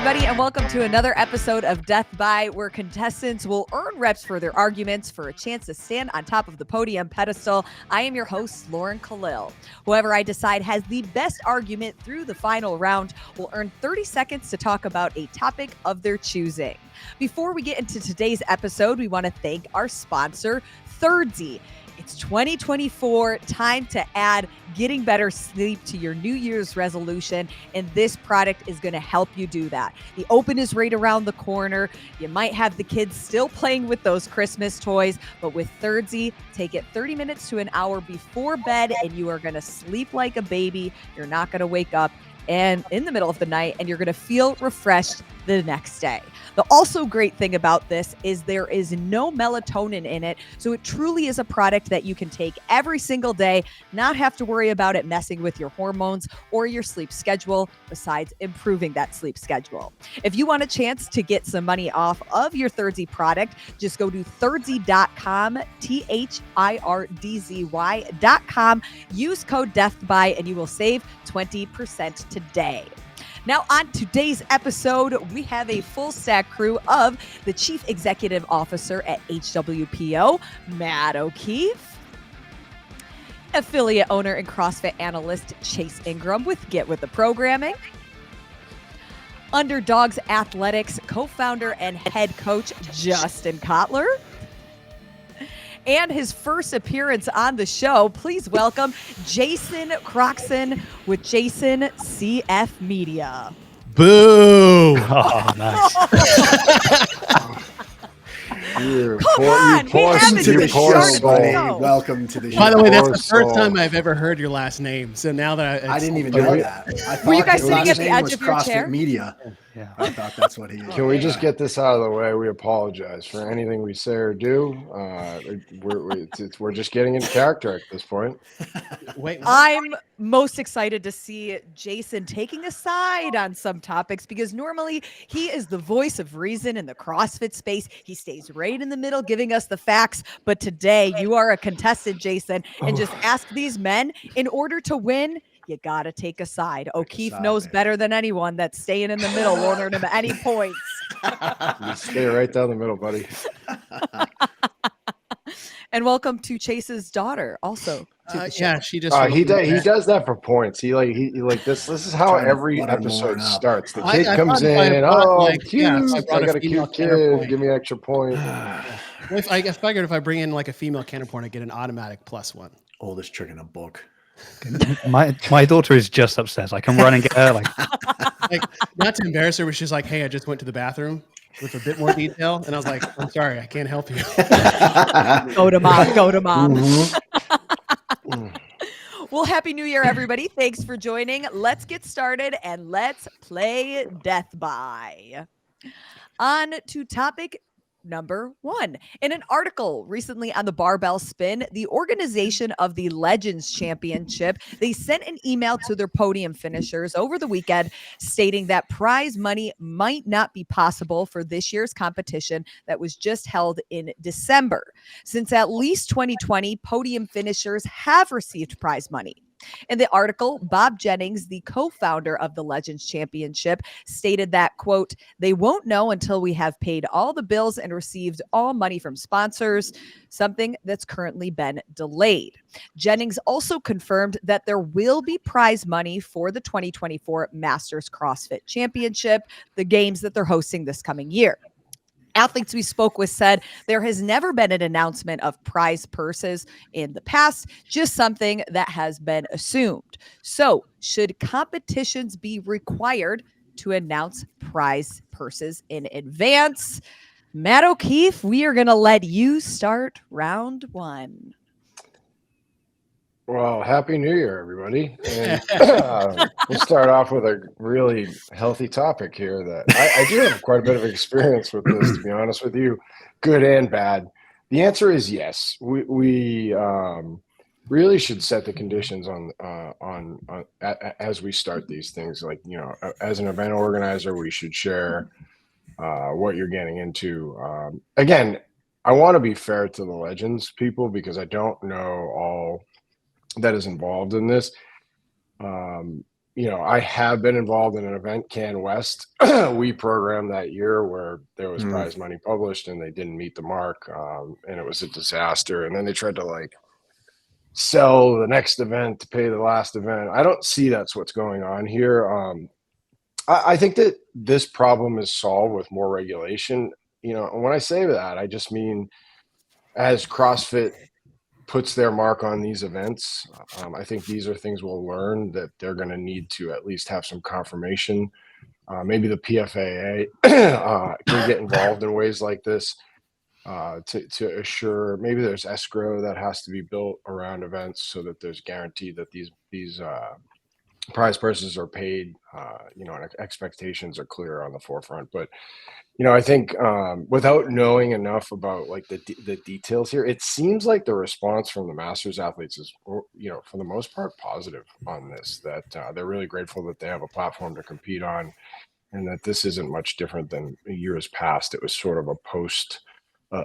everybody, and welcome to another episode of Death by, where contestants will earn reps for their arguments for a chance to stand on top of the podium pedestal. I am your host, Lauren Kalil. Whoever I decide has the best argument through the final round will earn 30 seconds to talk about a topic of their choosing. Before we get into today's episode, we want to thank our sponsor, TYR. It's 2024, time to add getting better sleep to your New Year's resolution, and this product is going to help you do that. The Open is right around the corner. You might have the kids still playing with those Christmas toys, but with TYR, take it 30 minutes to an hour before bed, and you are going to sleep like a baby. You're not going to wake up and in the middle of the night, and you're going to feel refreshed the next day. The also great thing about this is there is no melatonin in it, so it truly is a product that you can take every single day, not have to worry about it messing with your hormones or your sleep schedule, besides improving that sleep schedule. If you want a chance to get some money off of your TYR product, just go to TYRDZY.com, TYRDZY.com, use code DEATHBY, and you will save 20% today. Now, on today's episode, we have a full stack crew of the Chief Executive Officer at HWPO, Matt O'Keefe, affiliate owner and CrossFit analyst Chase Ingraham with Get With The Programming, Underdogs Athletics co-founder and head coach Justin Cotler, and his first appearance on the show, please welcome Jason Croxon with Jason CF Media. Boo! Oh, nice. Come on, we haven't to the show, buddy. No. Welcome to the show. By the way, that's the first time I've ever heard your last name. So now that I didn't even know that. I thought Were you guys his sitting last at the name edge was of your CrossFit chair? Media. Yeah. I thought that's what he is. Can we just get this out of the way? We apologize for anything we say or do. We're just getting into character at this point. wait. I'm most excited to see Jason taking a side on some topics, because normally he is the voice of reason in the CrossFit space. He stays right in the middle, giving us the facts. But today you are a contestant, Jason, and just ask these men, in order to win, you got to take a side. O'Keefe knows better than anyone that staying in the middle won't earn him any points. You stay right down the middle, buddy. And welcome to Chase's daughter also. To the show. Yeah, she just. He does that for points. He like this. This is how Trying to every let him episode warm up. starts. The I kid comes thought if I in. brought, Oh, like, cute! yeah, if I I brought a got a female cute counterpoint. kid. Give me an extra point. I figured if I bring in like a female counterpoint, I get an automatic +1. Oldest trick in a book. My daughter is just upstairs. I can run and get her. Like, Not to embarrass her, but she's like, "Hey, I just went to the bathroom," with a bit more detail, and I was like, "I'm sorry, I can't help you." Go to mom. Go to mom. Mm-hmm. Well, Happy New Year, everybody. Thanks for joining. Let's get started and let's play Death By. On to topic number 1. In an article recently on the Barbell Spin, the organization of the Legends Championship, they sent an email to their podium finishers over the weekend stating that prize money might not be possible for this year's competition that was just held in December. Since at least 2020, podium finishers have received prize money. In the article, Bob Jennings, the co-founder of the Legends Championship, stated that, quote, "They won't know until we have paid all the bills and received all money from sponsors, something that's currently been delayed." Jennings also confirmed that there will be prize money for the 2024 Masters CrossFit Championship, the games that they're hosting this coming year. Athletes we spoke with said there has never been an announcement of prize purses in the past, just something that has been assumed. So, should competitions be required to announce prize purses in advance? Matt O'Keefe, we are going to let you start round 1. Well, Happy New Year, everybody. And we'll start off with a really healthy topic here that I do have quite a bit of experience with this, to be honest with you, good and bad. The answer is yes. We really should set the conditions on as we start these things. Like, you know, as an event organizer, we should share what you're getting into. Again, I want to be fair to the Legends people because I don't know all that is involved in this. I have been involved in an event, Can West. We programmed that year where there was prize money published and they didn't meet the mark, and it was a disaster. And then they tried to like sell the next event to pay the last event. I don't see that's what's going on here. I think that this problem is solved with more regulation. And when I say that, I just mean as CrossFit puts their mark on these events, I think these are things we'll learn that they're going to need to at least have some confirmation. Maybe the PFAA can get involved in ways like this to assure. Maybe there's escrow that has to be built around events so that there's guaranteed that these prize purses are paid, and expectations are clear on the forefront. But I think without knowing enough about like the details here, it seems like the response from the Masters athletes is, for the most part, positive on this. That they're really grateful that they have a platform to compete on, and that this isn't much different than years past. It was sort of a post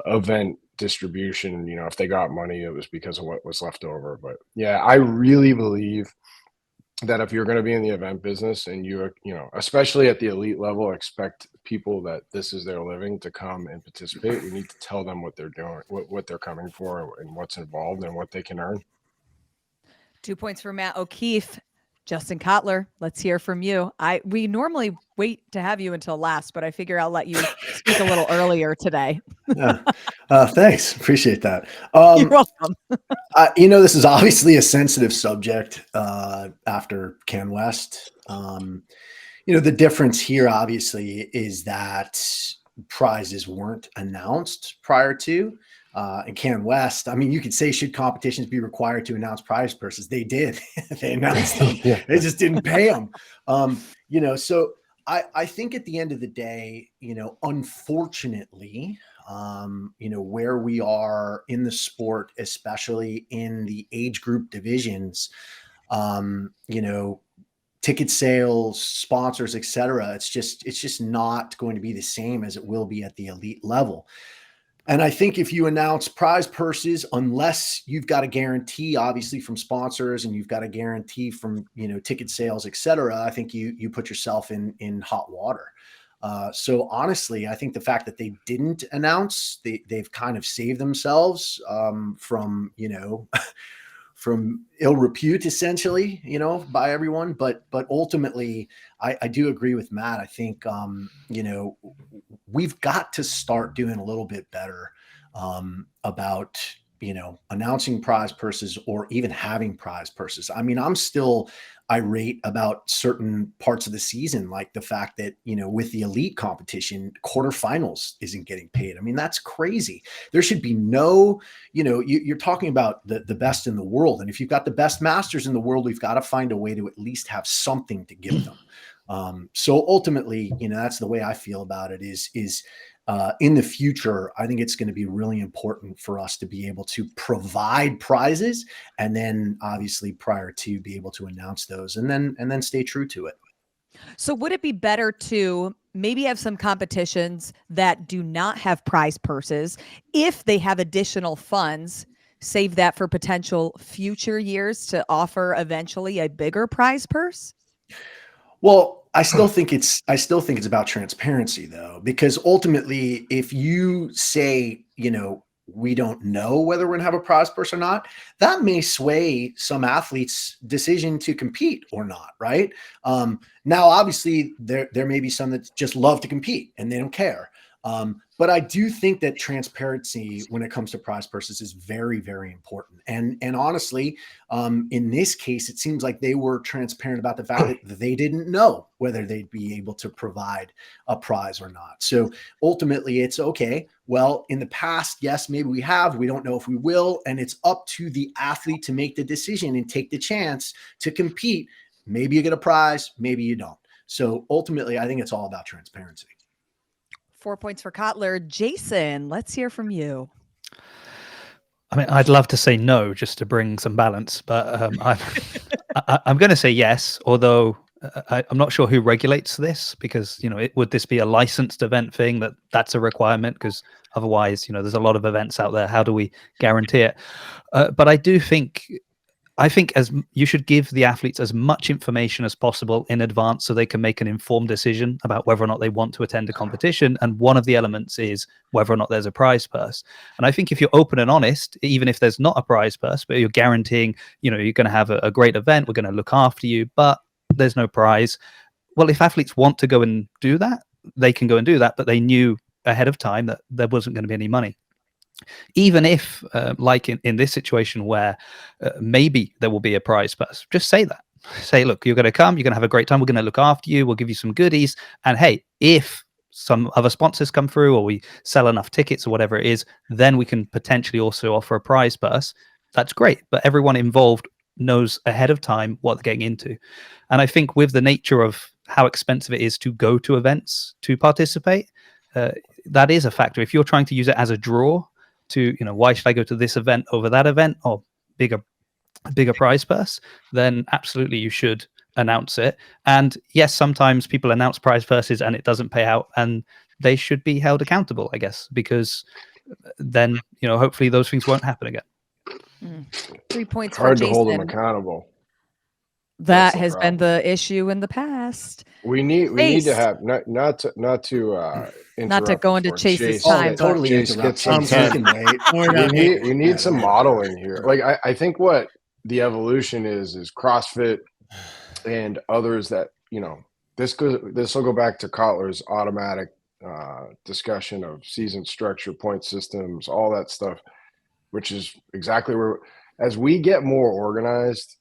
event distribution. If they got money, it was because of what was left over. But yeah, I really believe that if you're going to be in the event business and especially at the elite level, expect people that this is their living to come and participate, we need to tell them what they're doing, what they're coming for, and what's involved and what they can earn. 2 points for Matt O'Keefe. Justin Cotler, let's hear from you. We normally wait to have you until last, but I figure I'll let you speak a little earlier today. Yeah. Thanks. Appreciate that. You're welcome. This is obviously a sensitive subject after Can West. The difference here obviously is that prizes weren't announced prior to. And Can West, you could say, should competitions be required to announce prize purses? They did. They announced them. Yeah. They just didn't pay them. So I think at the end of the day, unfortunately, where we are in the sport, especially in the age group divisions, ticket sales, sponsors, et cetera, it's just not going to be the same as it will be at the elite level. And I think if you announce prize purses, unless you've got a guarantee, obviously from sponsors, and you've got a guarantee from, ticket sales, et cetera, I think you put yourself in hot water. So honestly, I think the fact that they didn't announce, they've kind of saved themselves from from ill repute, essentially, by everyone. But ultimately, I do agree with Matt. I think, we've got to start doing a little bit better about, announcing prize purses or even having prize purses. I'm still irate about certain parts of the season, like the fact that, with the elite competition, quarterfinals isn't getting paid. That's crazy. There should be no, you're talking about the best in the world. And if you've got the best masters in the world, we've got to find a way to at least have something to give them. So ultimately, that's the way I feel about it is in the future, I think it's going to be really important for us to be able to provide prizes, and then obviously prior to be able to announce those, and then stay true to it. So would it be better to maybe have some competitions that do not have prize purses, if they have additional funds, save that for potential future years to offer eventually a bigger prize purse? Well, I still think it's about transparency, though, because ultimately, if you say, we don't know whether we're going to have a prize purse or not, that may sway some athletes' decision to compete or not, right? Now, obviously, there may be some that just love to compete and they don't care. But I do think that transparency when it comes to prize purses is very, very important. And honestly, in this case, it seems like they were transparent about the fact that they didn't know whether they'd be able to provide a prize or not. So ultimately, it's okay. Well, in the past, yes, maybe we have. We don't know if we will. And it's up to the athlete to make the decision and take the chance to compete. Maybe you get a prize, maybe you don't. So ultimately, I think it's all about transparency. 4 points for Cotler. Jason, let's hear from you. I'd love to say no, just to bring some balance, but I'm going to say yes, although I'm not sure who regulates this, because, would this be a licensed event thing that's a requirement? Because otherwise, there's a lot of events out there. How do we guarantee it? But I do think I think you should give the athletes as much information as possible in advance so they can make an informed decision about whether or not they want to attend a competition. And one of the elements is whether or not there's a prize purse. And I think if you're open and honest, even if there's not a prize purse, but you're guaranteeing, you're going to have a great event, we're going to look after you, but there's no prize. Well, if athletes want to go and do that, they can go and do that, but they knew ahead of time that there wasn't going to be any money. Even if, like in this situation where maybe there will be a prize purse, just say that. Say, look, you're going to come, you're going to have a great time, we're going to look after you, we'll give you some goodies. And hey, if some other sponsors come through or we sell enough tickets or whatever it is, then we can potentially also offer a prize purse. That's great. But everyone involved knows ahead of time what they're getting into. And I think with the nature of how expensive it is to go to events to participate, that is a factor. If you're trying to use it as a draw to, why should I go to this event over that event or bigger prize purse, then absolutely you should announce it. And yes, sometimes people announce prize purses and it doesn't pay out, and they should be held accountable, I guess, because then, hopefully those things won't happen again. 3 points Hard for to hold them Jason. accountable. That has been the issue in the past. We need to have not to go into Chase's Chase, time. Totally Chase interrupt. gets some Chase time. can wait. We need some modeling here. Like I think what the evolution is CrossFit and others that this will go back to Cotler's automatic discussion of season structure, point systems, all that stuff, which is exactly where, as we get more organized,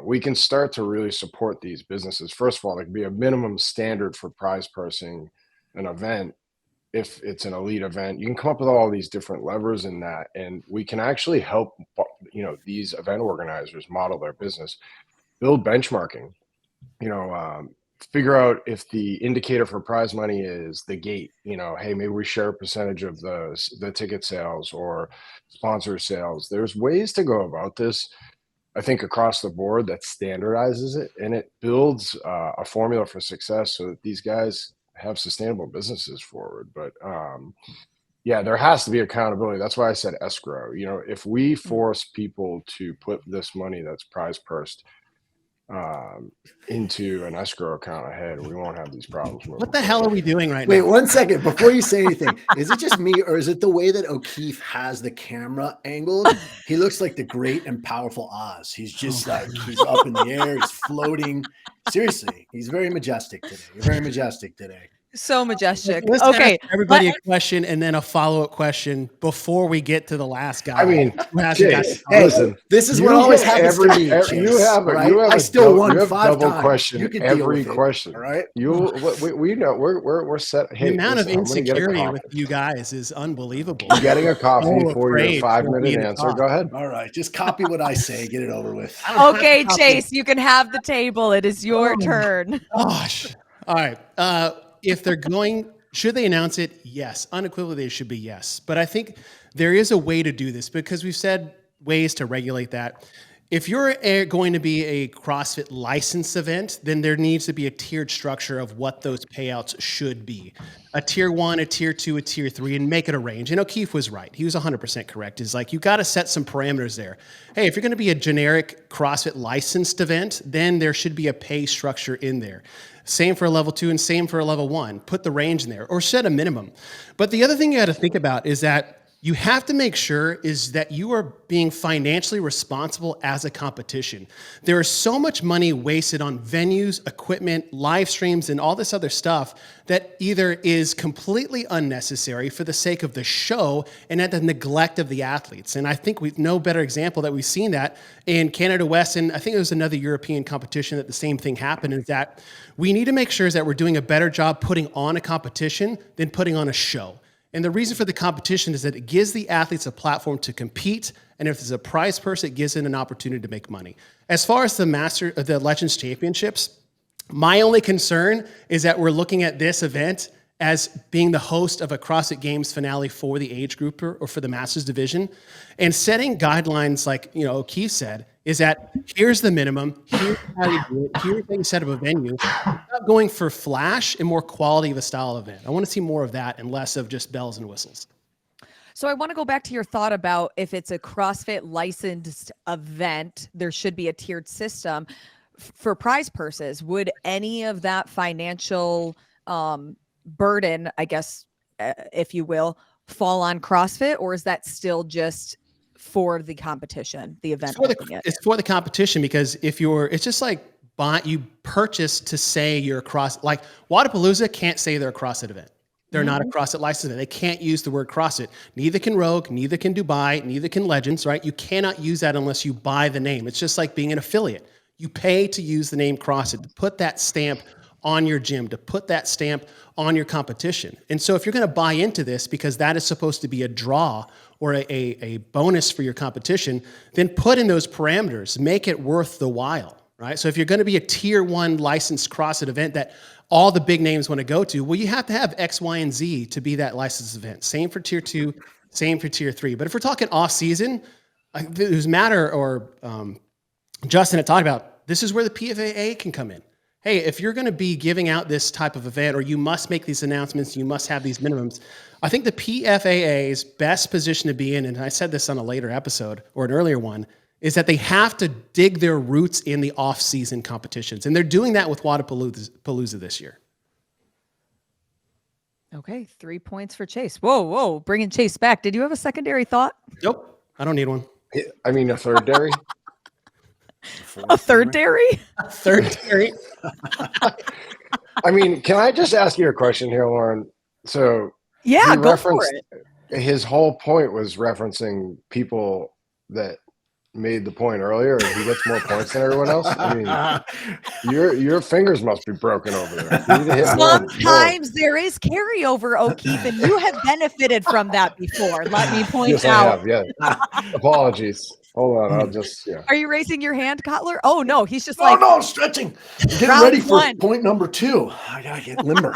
we can start to really support these businesses. First of all, there can be a minimum standard for prize pursing an event. If it's an elite event, you can come up with all these different levers in that, and we can actually help these event organizers model their business, build benchmarking, figure out if the indicator for prize money is the gate. Hey, maybe we share a percentage of the ticket sales or sponsor sales. There's ways to go about this, I think, across the board that standardizes it, and it builds a formula for success so that these guys have sustainable businesses forward. But there has to be accountability. That's why I said escrow. If we force people to put this money that's prize pursed into an escrow account ahead, we won't have these problems. What the hell are we doing right Wait, now? 1 second before you say anything. Is it just me, or is it the way that O'Keefe has the camera angled? He looks like the great and powerful Oz. He's just he's up in the air, he's floating. Seriously, he's very majestic today. You're very majestic today. So majestic. Let's Okay. ask everybody a question and then a follow-up question before we get to the last guy. I mean, who hasn't got Chase, to- Hey, listen, this is what always happens to me. you Chase, have right? a I still won you have 5 double times. question You can deal every with it, question. all right? We know we're set. The Hey, amount of listen, I'm gonna get a insecurity coffee. with you guys is unbelievable. I'm getting a coffee So for your afraid for 5-minute me to answer. talk. Go ahead. All right, just copy what I say. Get it over with. Okay, Chase, you can have the table. It is your turn. Gosh. All right. If they're going, should they announce it? Yes. Unequivocally, it should be yes. But I think there is a way to do this because we've said ways to regulate that. If you're going to be a CrossFit license event, then there needs to be a tiered structure of what those payouts should be. A tier 1, a tier 2, a tier 3, and make it a range. And O'Keefe was right. He was 100% correct. It's like, you got to set some parameters there. Hey, if you're going to be a generic CrossFit licensed event, then there should be a pay structure in there. Same for a level 2 and same for a level 1. Put the range in there or set a minimum. But the other thing you got to think about is that you have to make sure is that you are being financially responsible as a competition. There is so much money wasted on venues, equipment, live streams, and all this other stuff that either is completely unnecessary for the sake of the show and at the neglect of the athletes. And I think we've no better example that we've seen that in Canada West, and I think it was another European competition that the same thing happened, is that we need to make sure that we're doing a better job putting on a competition than putting on a show. And the reason for the competition is that it gives the athletes a platform to compete, and if there's a prize purse, it gives them an opportunity to make money. As far as the Legends Championships, my only concern is that we're looking at this event as being the host of a CrossFit Games finale for the age grouper or for the Masters division, and setting guidelines like O'Keefe said, is that here's the minimum, here's how you do it, here's how you set up a venue. Not going for flash and more quality of a style event. I want to see more of that and less of just bells and whistles. So I want to go back to your thought about if it's a CrossFit licensed event, there should be a tiered system for prize purses. Would any of that financial burden, I guess, if you will, fall on CrossFit, or is that still just for the competition, the event? It's for the competition, because it's just like you purchase to say you're like Wadapalooza can't say they're a CrossFit event. They're not a CrossFit license event. They can't use the word CrossFit. Neither can Rogue, neither can Dubai, neither can Legends, right? You cannot use that unless you buy the name. It's just like being an affiliate. You pay to use the name CrossFit, to put that stamp on your gym, to put that stamp on your competition. And so if you're going to buy into this because that is supposed to be a draw or a bonus for your competition, then put in those parameters, make it worth the while, right? So if you're going to be a tier 1 licensed CrossFit event that all the big names want to go to, well, you have to have X, Y, and Z to be that licensed event. Same for tier 2, same for tier 3. But if we're talking off season, who's Matter or Justin had talked about, this is where the PFAA can come in. Hey, if you're going to be giving out this type of event, or you must make these announcements, you must have these minimums. I think the PFAA's best position to be in, and I said this on a later episode or an earlier one, is that they have to dig their roots in the off-season competitions. And they're doing that with Wadapalooza this year. Okay, 3 points for Chase. Whoa, bringing Chase back. Did you have a secondary thought? Nope, I don't need one. I mean, a third dairy. A third dairy? Third dairy. I mean, can I just ask you a question here, Lauren? So yeah, go for it. His whole point was referencing people that made the point earlier, and he gets more points than everyone else. I mean, your fingers must be broken over there. You need to hit Sometimes there is carryover, O'Keefe, and you have benefited from that before. Let me point yes, out. I have, yeah. Apologies. Hold on, I'll just, yeah. Are you raising your hand, Cotler? Oh, no, he's just no, I'm stretching. I'm getting ready for point number 2. I gotta get limber.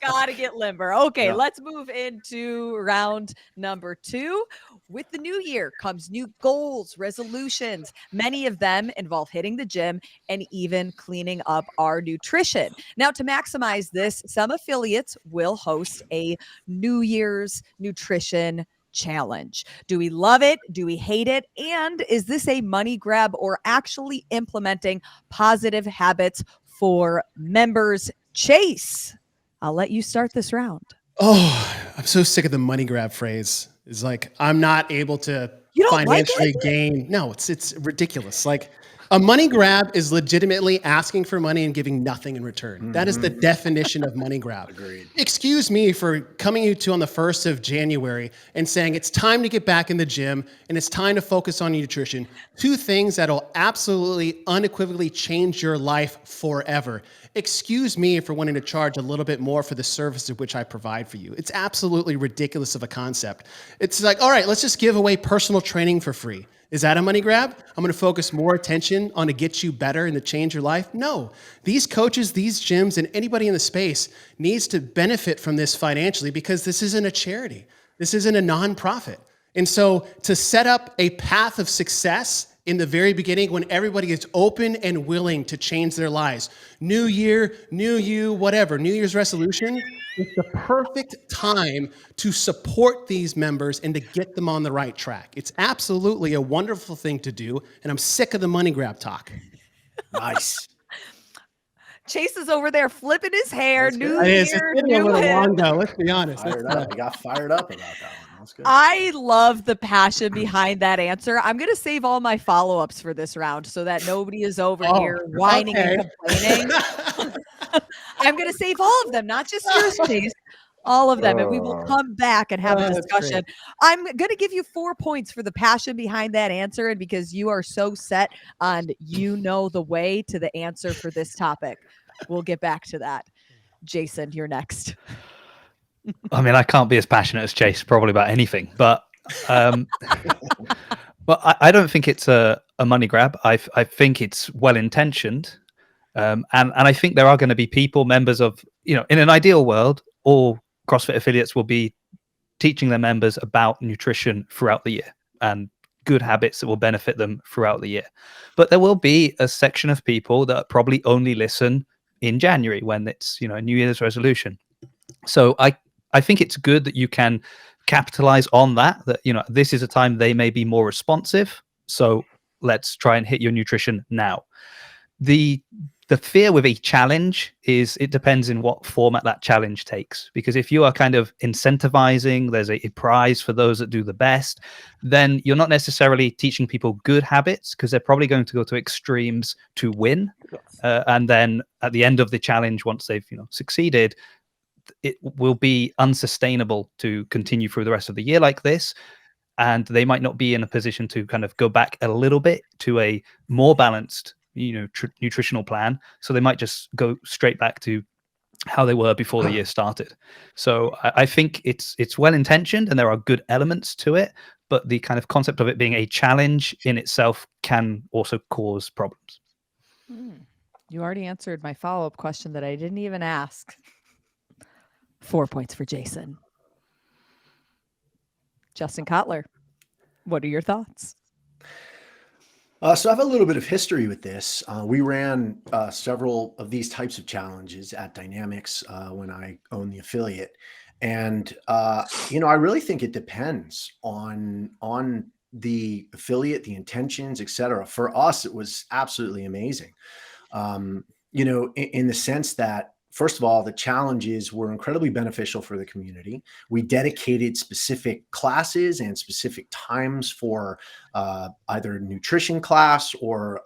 Gotta get limber. Okay, yeah. Let's move into round number 2. With the new year comes new goals, resolutions. Many of them involve hitting the gym and even cleaning up our nutrition. Now, to maximize this, some affiliates will host a New Year's nutrition challenge. Do we love it? Do we hate it? And is this a money grab or actually implementing positive habits for members? Chase, I'll let you start this round. Oh, I'm so sick of the money grab phrase. It's like, I'm not able to financially gain. No, it's ridiculous. Like, a money grab is legitimately asking for money and giving nothing in return. Mm-hmm. That is the definition of money grab. Agreed. Excuse me for coming to on the 1st of January and saying it's time to get back in the gym and it's time to focus on nutrition. 2 things that'll absolutely unequivocally change your life forever. Excuse me for wanting to charge a little bit more for the service of which I provide for you. It's absolutely ridiculous of a concept. It's like, all right, let's just give away personal training for free. Is that a money grab? I'm going to focus more attention on to get you better and to change your life? No. These coaches, these gyms, and anybody in the space needs to benefit from this financially, because this isn't a charity. This isn't a nonprofit. And so to set up a path of success in the very beginning, when everybody is open and willing to change their lives, new year, new you, whatever, New Year's resolution, it's the perfect time to support these members and to get them on the right track. It's absolutely a wonderful thing to do, and I'm sick of the money grab talk. Nice. Chase is over there flipping his hair. New Year, new a little long though. Let's be honest. I got fired up about that one. That's good. I love the passion behind that answer. I'm going to save all my follow-ups for this round so that nobody is over here whining and complaining. I'm going to save all of them, not just yours, Chase. All of them, and we will come back and have a discussion. I'm going to give you 4 points for the passion behind that answer, and because you are so set on the way to the answer for this topic. We'll get back to that. Jason, you're next. I mean, I can't be as passionate as Chase probably about anything, but I don't think it's a money grab. I think it's well intentioned, and I think there are going to be people, members of, in an ideal world, all CrossFit affiliates will be teaching their members about nutrition throughout the year and good habits that will benefit them throughout the year. But there will be a section of people that probably only listen in January when it's, a New Year's resolution. So I think it's good that you can capitalize on that, this is a time they may be more responsive. So let's try and hit your nutrition now. The fear with a challenge is it depends in what format that challenge takes. Because if you are kind of incentivizing, there's a prize for those that do the best, then you're not necessarily teaching people good habits, because they're probably going to go to extremes to win. And then at the end of the challenge, once they've succeeded, it will be unsustainable to continue through the rest of the year like this. And they might not be in a position to kind of go back a little bit to a more balanced nutritional plan. So they might just go straight back to how they were before the year started. So I think it's well intentioned and there are good elements to it, but the kind of concept of it being a challenge in itself can also cause problems. You already answered my follow-up question that I didn't even ask. 4 points for Jason. Justin Cotler, what are your thoughts? So I have a little bit of history with this. We ran several of these types of challenges at Dynamics when I owned the affiliate. And, I really think it depends on the affiliate, the intentions, et cetera. For us, it was absolutely amazing. In the sense that, first of all, the challenges were incredibly beneficial for the community. We dedicated specific classes and specific times for either nutrition class or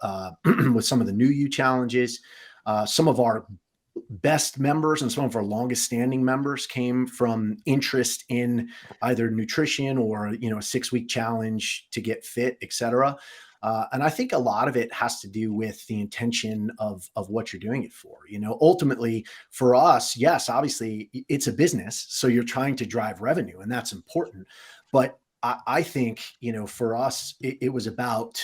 with some of the New You challenges. Some of our best members and some of our longest standing members came from interest in either nutrition or, a 6-week challenge to get fit, et cetera. And I think a lot of it has to do with the intention of what you're doing it for. Ultimately for us, yes, obviously it's a business. So you're trying to drive revenue and that's important. But I think, for us, it was about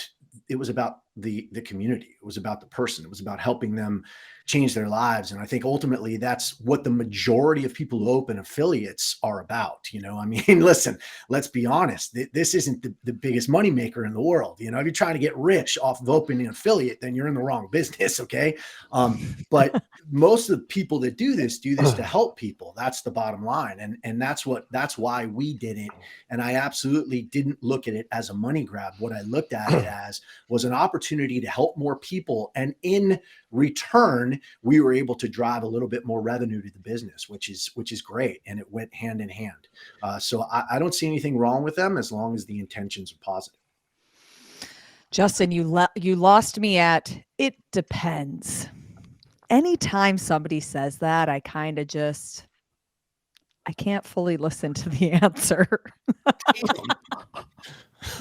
the community. It was about the person. It was about helping them change their lives. And I think ultimately that's what the majority of people who open affiliates are about. Listen, let's be honest. This isn't the biggest moneymaker in the world. If you're trying to get rich off of opening an affiliate, then you're in the wrong business. Okay. But most of the people that do this to help people. That's the bottom line. And that's why we did it. And I absolutely didn't look at it as a money grab. What I looked at it as was an opportunity to help more people. And in return, we were able to drive a little bit more revenue to the business, which is great. And it went hand in hand. So I don't see anything wrong with them as long as the intentions are positive. Justin, you lost me at it depends. Anytime somebody says that, I kind of I can't fully listen to the answer.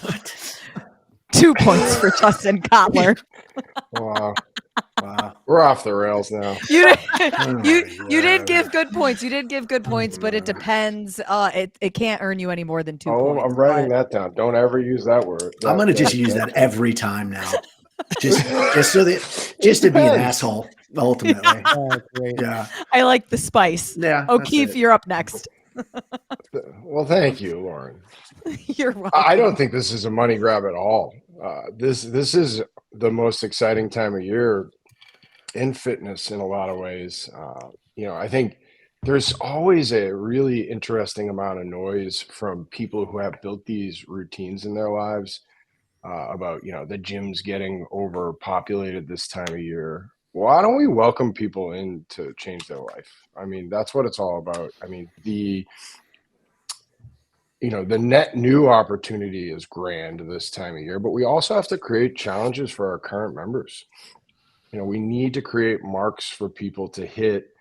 What? 2 points for Justin Cotler. Wow. We're off the rails now. You did give good points. You did give good points, but it depends. It can't earn you any more than 2 points. I'm writing that down. Don't ever use that word. I'm going to just use that every time now. Just to be an asshole, ultimately. Oh, great. Yeah. I like the spice. Yeah. O'Keefe, you're up next. Well, thank you, Lauren. You're welcome. I don't think this is a money grab at all. This is the most exciting time of year in fitness in a lot of ways. I think there's always a really interesting amount of noise from people who have built these routines in their lives about, the gyms getting overpopulated this time of year. Why don't we welcome people in to change their life? That's what it's all about. The net new opportunity is grand this time of year, but we also have to create challenges for our current members. We need to create marks for people to hit,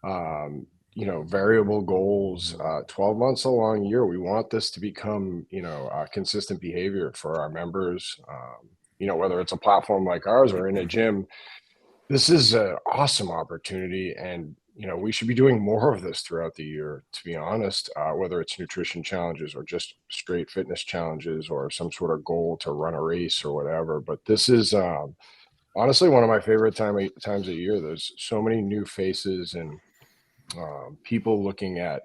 variable goals, 12 months, a long year. We want this to become, a consistent behavior for our members, whether it's a platform like ours or in a gym. This is an awesome opportunity. And, we should be doing more of this throughout the year, to be honest, whether it's nutrition challenges or just straight fitness challenges or some sort of goal to run a race or whatever. But this is honestly one of my favorite times of year. There's so many new faces and people looking at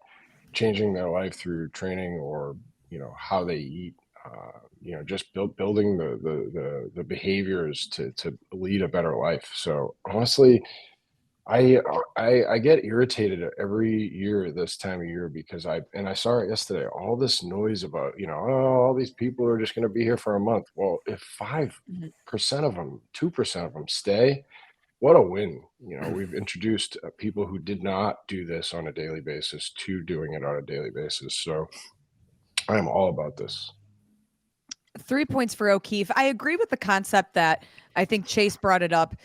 changing their life through training or, how they eat, just building the behaviors to lead a better life. So honestly, I get irritated every year this time of year because I saw it yesterday, all this noise about, oh, all these people are just going to be here for a month. Well, if 5% of them, 2% of them stay, what a win. We've introduced people who did not do this on a daily basis to doing it on a daily basis. So I am all about this. 3 points for O'Keefe. I agree with the concept that I think Chase brought it up.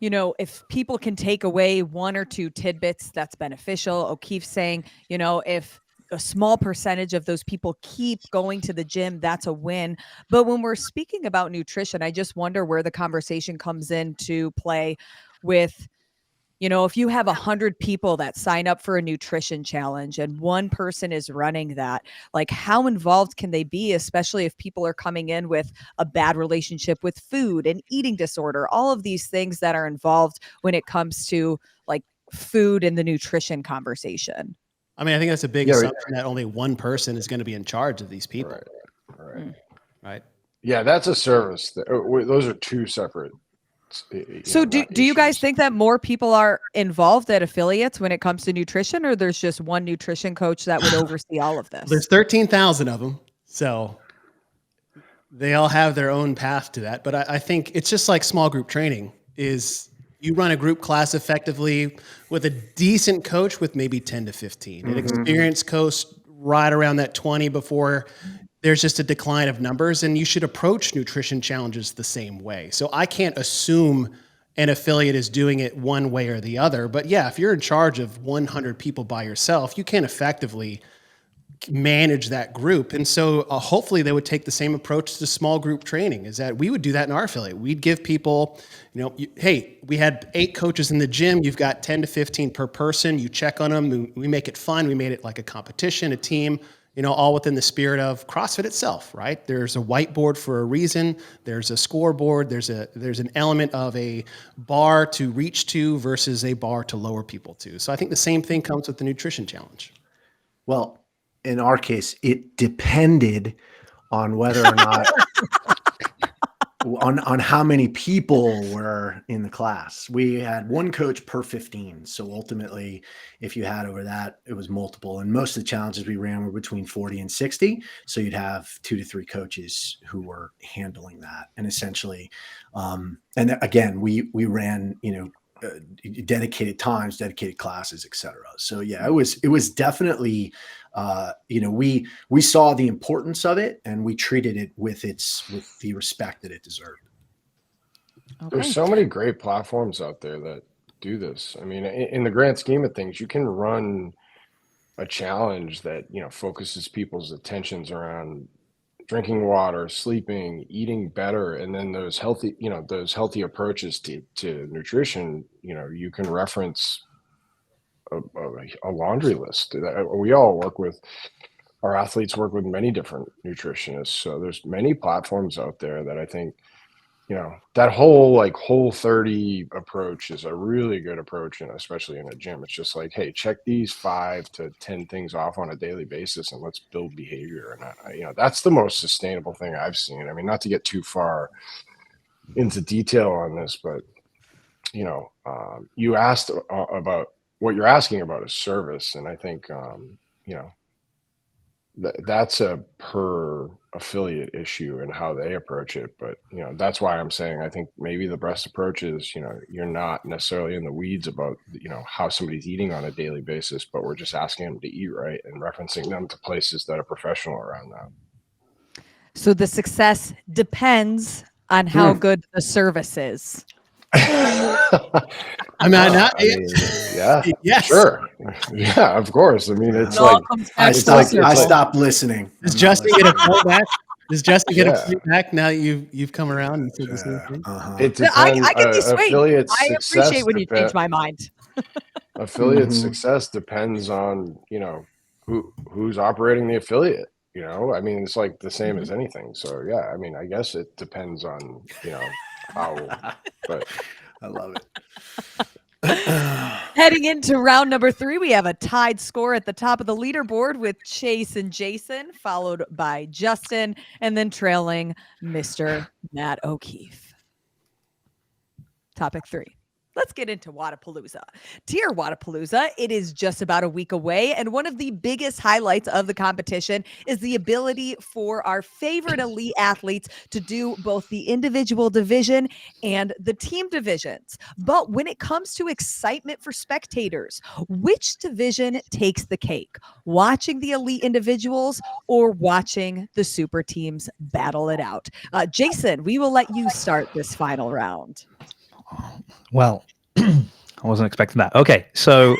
If people can take away 1 or 2 tidbits, that's beneficial. O'Keefe saying, if a small percentage of those people keep going to the gym, that's a win. But when we're speaking about nutrition, I just wonder where the conversation comes into play with, if you have 100 people that sign up for a nutrition challenge and one person is running that, like how involved can they be, especially if people are coming in with a bad relationship with food and eating disorder, all of these things that are involved when it comes to like food and the nutrition conversation. I mean, I think that's a big assumption that only one person is going to be in charge of these people. Right. Yeah, that's a service. Those are 2 separate. So do you guys think that more people are involved at affiliates when it comes to nutrition, or there's just one nutrition coach that would oversee all of this? There's 13,000 of them. So they all have their own path to that. But I think it's just like small group training is you run a group class effectively with a decent coach with maybe 10 to 15, an experienced coach right around that 20 before there's just a decline of numbers, and you should approach nutrition challenges the same way. So I can't assume an affiliate is doing it one way or the other, but yeah, if you're in charge of 100 people by yourself, you can't effectively manage that group. And so hopefully they would take the same approach to small group training, is that we would do that in our affiliate. We'd give people, hey, we had 8 coaches in the gym. You've got 10 to 15 per person. You check on them. We make it fun. We made it like a competition, a team, all within the spirit of CrossFit itself, right? There's a whiteboard for a reason. There's a scoreboard. There's an element of a bar to reach to versus a bar to lower people to. So I think the same thing comes with the nutrition challenge. Well, in our case, it depended on whether or not on how many people were in the class. We had 1 coach per 15. So ultimately, if you had over that, it was multiple. And most of the challenges we ran were between 40 and 60. So you'd have 2 to 3 coaches who were handling that. And essentially, and again, we ran, dedicated times, dedicated classes, et cetera. So yeah, it was definitely, we saw the importance of it and we treated it with the respect that it deserved. Okay. There's so many great platforms out there that do this. I mean, in the grand scheme of things, you can run a challenge that, focuses people's attentions around drinking water, sleeping, eating better, and then those healthy approaches to nutrition, you can reference a laundry list. We all our athletes work with many different nutritionists. So there's many platforms out there that I think, that whole Whole30 approach is a really good approach, and especially in a gym. It's just like, hey, check these 5 to 10 things off on a daily basis and let's build behavior. And that's the most sustainable thing I've seen. I mean, not to get too far into detail on this, but you asked about what you're asking about is service. And I think, that's a per affiliate issue and how they approach it. But, that's why I'm saying I think maybe the best approach is, you're not necessarily in the weeds about, how somebody's eating on a daily basis, but we're just asking them to eat right and referencing them to places that are professional around that. So the success depends on how good the service is. Yes. Sure. Yeah, of course. I mean, it's I stopped listening. Does Justin get a point back? Does Justin get a point back now that you've come around and said the same thing? It depends. I can be swayed. I appreciate when you change my mind. Affiliate success depends on, who's operating the affiliate. I mean, it's like the same as anything. So yeah, I mean, I guess it depends on, how, but I love it. Heading into round number 3, we have a tied score at the top of the leaderboard with Chase and Jason, followed by Justin, and then trailing Mr. Matt O'Keefe. Topic 3. Let's get into Wadapalooza. TYR Wadapalooza, it is just about a week away, and one of the biggest highlights of the competition is the ability for our favorite elite athletes to do both the individual division and the team divisions. But when it comes to excitement for spectators, which division takes the cake? Watching the elite individuals or watching the super teams battle it out? Jason, we will let you start this final round. Well, I wasn't expecting that. Okay, so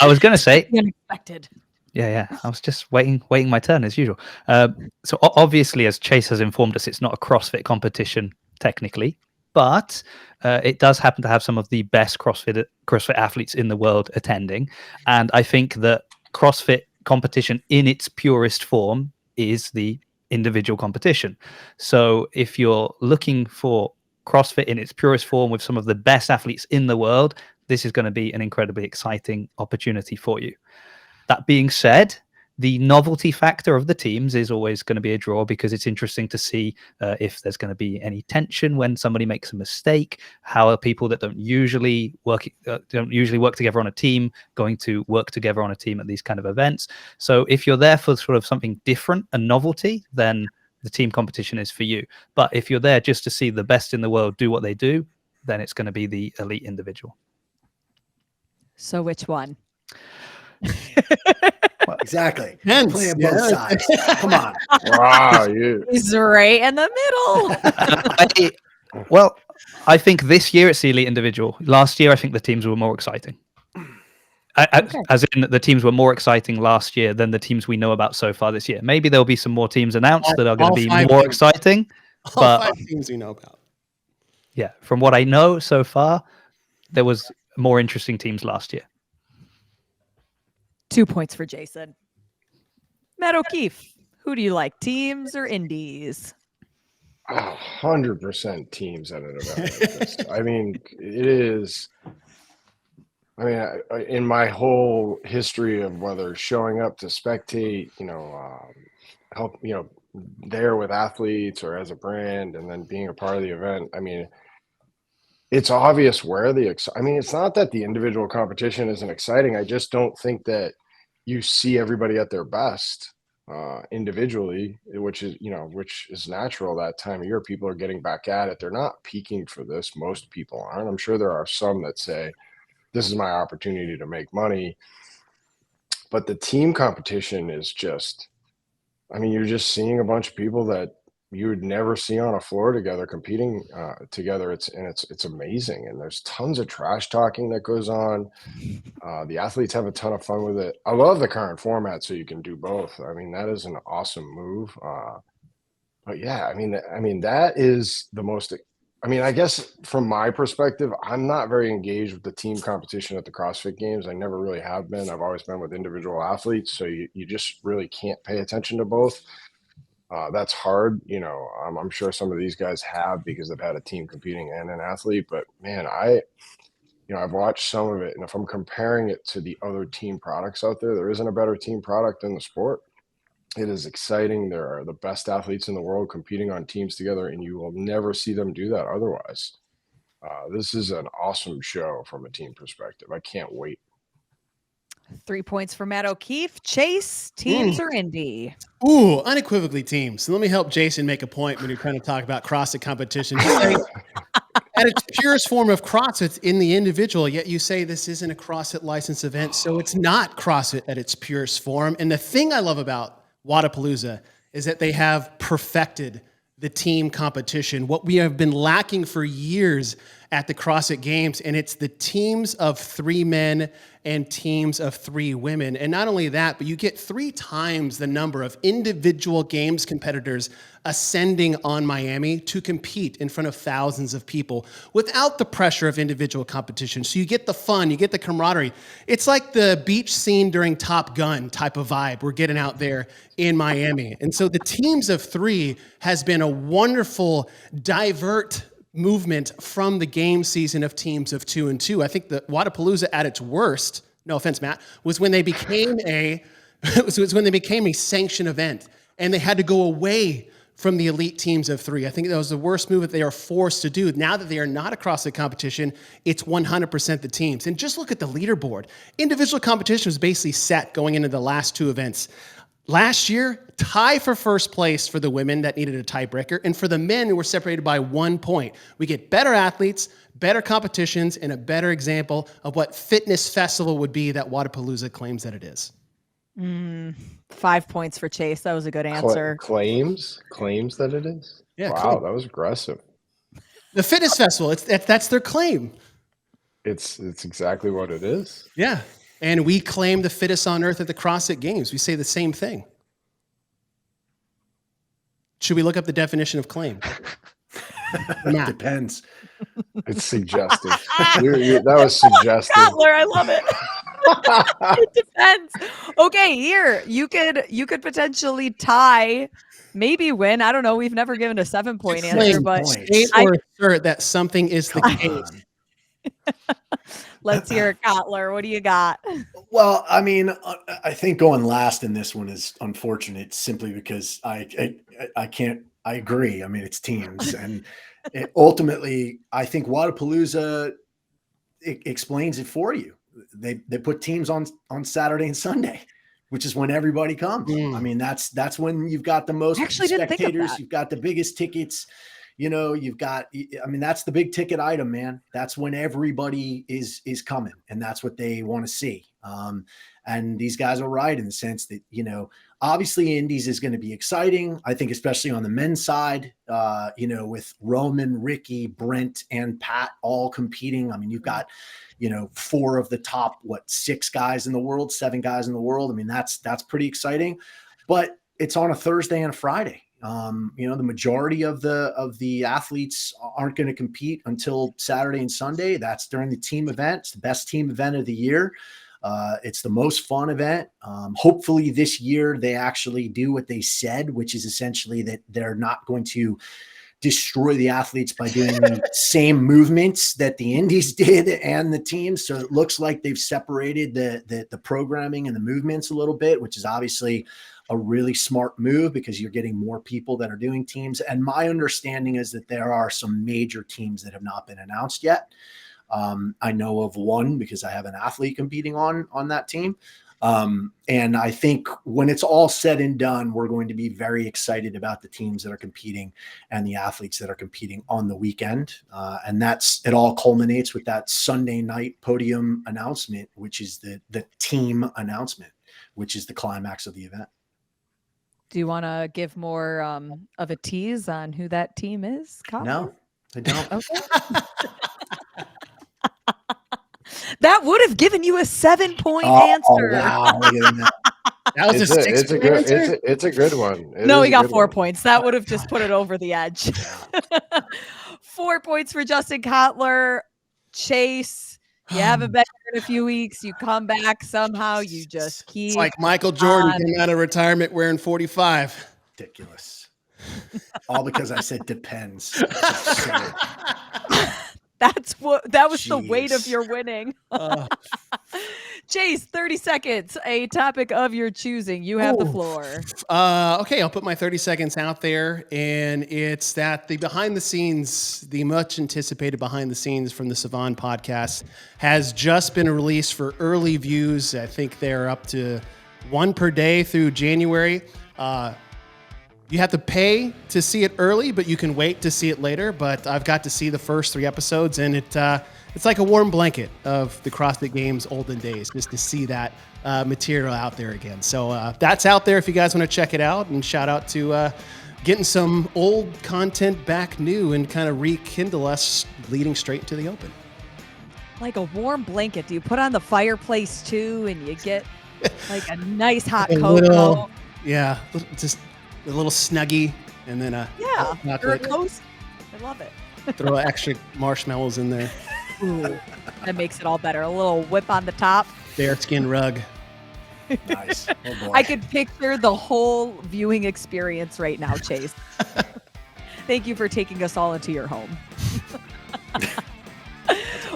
I was going to say, Unexpected. yeah. I was just waiting my turn as usual. So obviously, as Chase has informed us, it's not a CrossFit competition technically, but it does happen to have some of the best CrossFit athletes in the world attending, and I think that CrossFit competition in its purest form is the individual competition. So if you're looking for CrossFit in its purest form with some of the best athletes in the world, this is going to be an incredibly exciting opportunity for you. That being said, the novelty factor of the teams is always going to be a draw because it's interesting to see if there's going to be any tension when somebody makes a mistake. How are people that don't usually work together on a team going to work together on a team at these kind of events? So if you're there for sort of something different, a novelty, then the team competition is for you. But if you're there just to see the best in the world do what they do, then it's going to be the elite individual. So which one? Exactly. Hence, Playing both sides. Come on. Wow, you. He's right in the middle. I think this year it's the elite individual. Last year, I think the teams were more exciting. As in the teams were more exciting last year than the teams we know about so far this year. Maybe there'll be some more teams announced that are going to be more exciting. All 5 teams we know about. Yeah, from what I know so far, there was more interesting teams last year. 2 points for Jason. Matt O'Keefe, who do you like, teams or indies? 100% teams at an event like this. I mean, it is. I mean, in my whole history of whether showing up to spectate, help, there with athletes or as a brand, and then being a part of the event. I mean, it's obvious where it's not that the individual competition isn't exciting. I just don't think that you see everybody at their best individually, which is natural that time of year. People are getting back at it. They're not peaking for this. Most people aren't. I'm sure there are some that say, this is my opportunity to make money. But the team competition is just, you're just seeing a bunch of people that you would never see on a floor together competing together. It's amazing. And there's tons of trash talking that goes on. The athletes have a ton of fun with it. I love the current format, so you can do both. That is an awesome move. But yeah, that is the most. I guess from my perspective, I'm not very engaged with the team competition at the CrossFit Games. I never really have been. I've always been with individual athletes, so you just really can't pay attention to both. That's hard. I'm sure some of these guys have because they've had a team competing and an athlete. But man, I've watched some of it, and if I'm comparing it to the other team products out there isn't a better team product in the sport. It is exciting. There are the best athletes in the world competing on teams together, and you will never see them do that otherwise. This is an awesome show from a team perspective. I can't wait. 3 points for Matt O'Keefe. Chase, teams or Indy? Ooh, unequivocally teams. So let me help Jason make a point when you're trying to talk about CrossFit competition. At its purest form of CrossFit in the individual, yet you say this isn't a CrossFit licensed event, so it's not CrossFit at its purest form. And the thing I love about Wadapalooza is that they have perfected the team competition, what we have been lacking for years at the CrossFit Games, and it's the teams of 3 men and teams of 3 women. And not only that, but you get 3 times the number of individual games competitors ascending on Miami to compete in front of thousands of people without the pressure of individual competition. So you get the fun, you get the camaraderie. It's like the beach scene during Top Gun type of vibe we're getting out there in Miami. And so the teams of 3 has been a wonderful divert movement from the game season of teams of 2 and 2. I think the Wadapalooza at its worst, no offense, Matt, was when they became a sanctioned event, and they had to go away from the elite teams of 3. I think that was the worst move that they are forced to do. Now that they are not across the competition, it's 100% the teams. And just look at the leaderboard. Individual competition was basically set going into the last 2 events. Last year, tie for first place for the women that needed a tiebreaker, and for the men who were separated by 1 point. We get better athletes, better competitions, and a better example of what fitness festival would be that Wodapalooza claims that it is. 5 points for Chase. That was a good answer. Claims that it is. Yeah, wow, that was aggressive. The fitness festival, that's their claim. It's exactly what it is. Yeah. And we claim the fittest on earth at the CrossFit Games. We say the same thing. Should we look up the definition of claim? It depends. It's suggestive. That was suggestive. Cotler, I love it. It depends. Okay, here you could potentially tie, maybe win. I don't know. We've never given a 7-point answer, but state or assert that something is the case. Let's hear it, Cotler. What do you got? Well, I mean, I think going last in this one is unfortunate simply because I can't. I agree. I mean, it's teams, and ultimately, I think Wodapalooza explains it for you. They put teams on Saturday and Sunday, which is when everybody comes. I mean, that's when you've got the most spectators. You've got the biggest tickets. You know, you've got, I mean, that's the big ticket item, man. That's when everybody is coming, and that's what they want to see. And these guys are right in the sense that, you know, obviously Indies is going to be exciting. I think, especially on the men's side, you know, with Roman, Ricky, Brent, and Pat all competing. I mean, you've got, you know, 4 of the top, 6 guys in the world, 7 guys in the world. I mean, that's pretty exciting, but it's on a Thursday and a Friday. You know, the majority of the athletes aren't going to compete until Saturday and Sunday. That's during the team event. It's the best team event of the year. It's the most fun event. Hopefully this year they actually do what they said, which is essentially that they're not going to destroy the athletes by doing the same movements that the Indies did and the teams. So it looks like they've separated the programming and the movements a little bit, which is obviously a really smart move because you're getting more people that are doing teams. And my understanding is that there are some major teams that have not been announced yet. I know of one because I have an athlete competing on that team. And I think when it's all said and done, we're going to be very excited about the teams that are competing and the athletes that are competing on the weekend. And it all culminates with that Sunday night podium announcement, which is the team announcement, which is the climax of the event. Do you want to give more of a tease on who that team is, Colin? No, I don't. Okay. That would have given you a 7-point answer. Wow. That was it's a good one. No, we got 4 points. That would have just put it over the edge. 4 points for Justin Cotler. Chase, you haven't been here in a few weeks. You come back somehow. You just keep. It's like Michael Jordan came out of retirement wearing 45. Ridiculous. All because I said depends. That was the weight of your winning. Chase, 30 seconds, a topic of your choosing. You have the floor. Okay, I'll put my 30 seconds out there, and it's that the behind the scenes, the much anticipated behind the scenes from the Savan podcast has just been released for early views. I think they're up to 1 per day through January. You have to pay to see it early, but you can wait to see it later. But I've got to see the first 3 episodes, and it's like a warm blanket of the CrossFit Games olden days, just to see that material out there again. So that's out there if you guys want to check it out. And shout out to getting some old content back new and kind of rekindle us leading straight into the open. Like a warm blanket. Do you put on the fireplace too, and you get like a nice hot cocoa? Yeah, just a little snuggie, and then you're a coast. I love it. Throw extra marshmallows in there. Ooh, that makes it all better. A little whip on the top. Bearskin rug. Nice. Oh boy. I could picture the whole viewing experience right now, Chase. Thank you for taking us all into your home.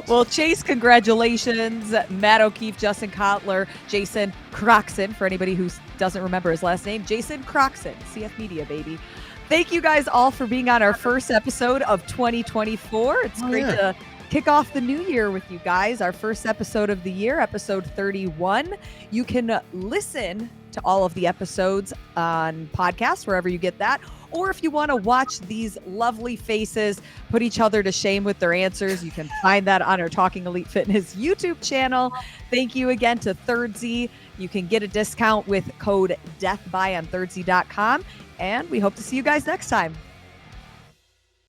Well, Chase, congratulations. Matt O'Keefe, Justin Cotler, Jason Croxon, for anybody who doesn't remember his last name, Jason Croxon, CF Media, baby. Thank you guys all for being on our first episode of 2024. It's great to kick off the new year with you guys. Our first episode of the year, episode 31. You can listen to all of the episodes on podcasts, wherever you get that. Or if you want to watch these lovely faces put each other to shame with their answers, you can find that on our Talking Elite Fitness YouTube channel. Thank you again to Third Z. You can get a discount with code DEATHBY on ThirdZ.com. And we hope to see you guys next time.